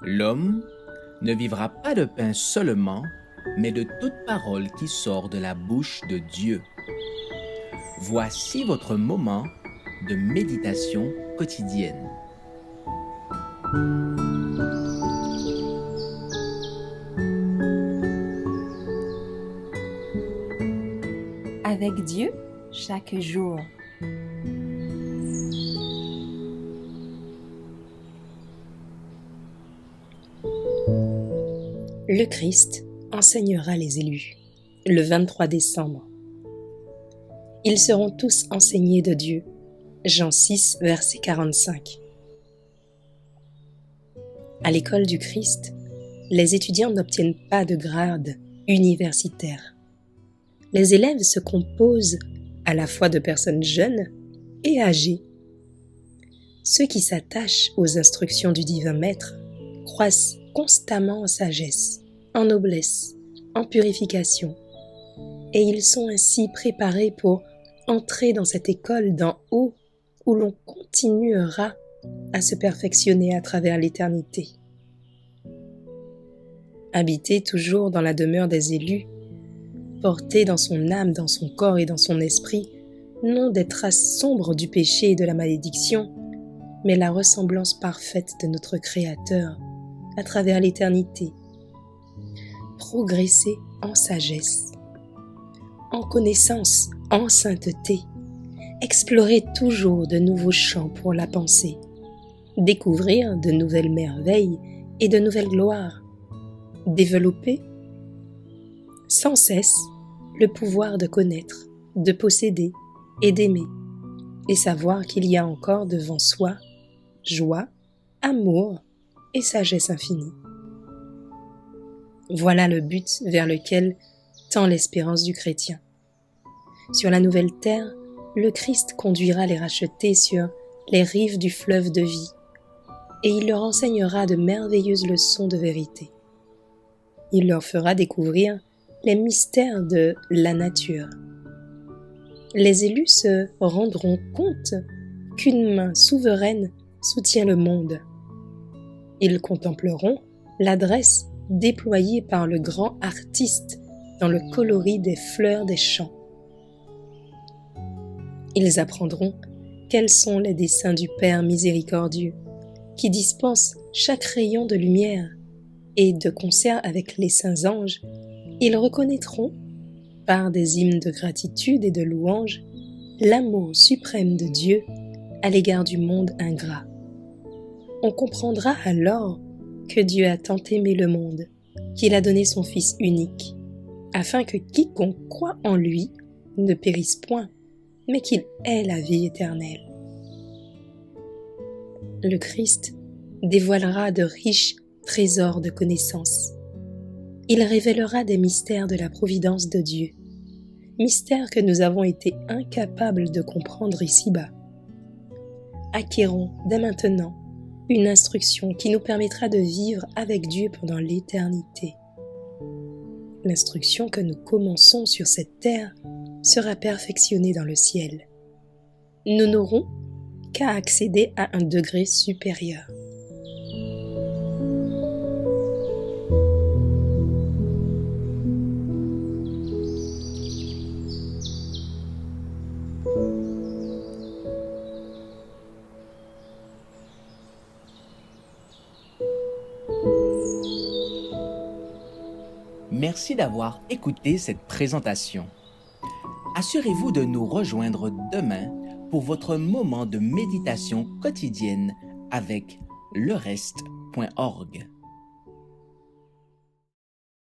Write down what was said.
L'homme ne vivra pas de pain seulement, mais de toute parole qui sort de la bouche de Dieu. Voici votre moment de méditation quotidienne. Avec Dieu, chaque jour. Le Christ enseignera les élus, le 23 décembre. Ils seront tous enseignés de Dieu. Jean 6, verset 45. À l'école du Christ, les étudiants n'obtiennent pas de grade universitaire. Les élèves se composent à la fois de personnes jeunes et âgées. Ceux qui s'attachent aux instructions du divin maître croissent constamment en sagesse, en noblesse, en purification, et ils sont ainsi préparés pour entrer dans cette école d'en haut où l'on continuera à se perfectionner à travers l'éternité. Habiter toujours dans la demeure des élus, porter dans son âme, dans son corps et dans son esprit, non des traces sombres du péché et de la malédiction, mais la ressemblance parfaite de notre Créateur à travers l'éternité. Progresser en sagesse, en connaissance, en sainteté, explorer toujours de nouveaux champs pour la pensée, découvrir de nouvelles merveilles et de nouvelles gloires, développer sans cesse le pouvoir de connaître, de posséder et d'aimer, et savoir qu'il y a encore devant soi joie, amour et sagesse infinie. Voilà le but vers lequel tend l'espérance du chrétien. Sur la nouvelle terre, le Christ conduira les rachetés sur les rives du fleuve de vie, et il leur enseignera de merveilleuses leçons de vérité. Il leur fera découvrir les mystères de la nature. Les élus se rendront compte qu'une main souveraine soutient le monde. Ils contempleront l'adresse déployée par le grand artiste dans le coloris des fleurs des champs. Ils apprendront quels sont les desseins du Père miséricordieux, qui dispense chaque rayon de lumière, et de concert avec les saints anges, ils reconnaîtront, par des hymnes de gratitude et de louange, l'amour suprême de Dieu à l'égard du monde ingrat. On comprendra alors que Dieu a tant aimé le monde, qu'il a donné son Fils unique, afin que quiconque croit en lui ne périsse point, mais qu'il ait la vie éternelle. Le Christ dévoilera de riches trésors de connaissances. Il révélera des mystères de la providence de Dieu, mystères que nous avons été incapables de comprendre ici-bas. Acquérons dès maintenant une instruction qui nous permettra de vivre avec Dieu pendant l'éternité. L'instruction que nous commençons sur cette terre sera perfectionnée dans le ciel. Nous n'aurons qu'à accéder à un degré supérieur. Merci d'avoir écouté cette présentation. Assurez-vous de nous rejoindre demain pour votre moment de méditation quotidienne avec lereste.org.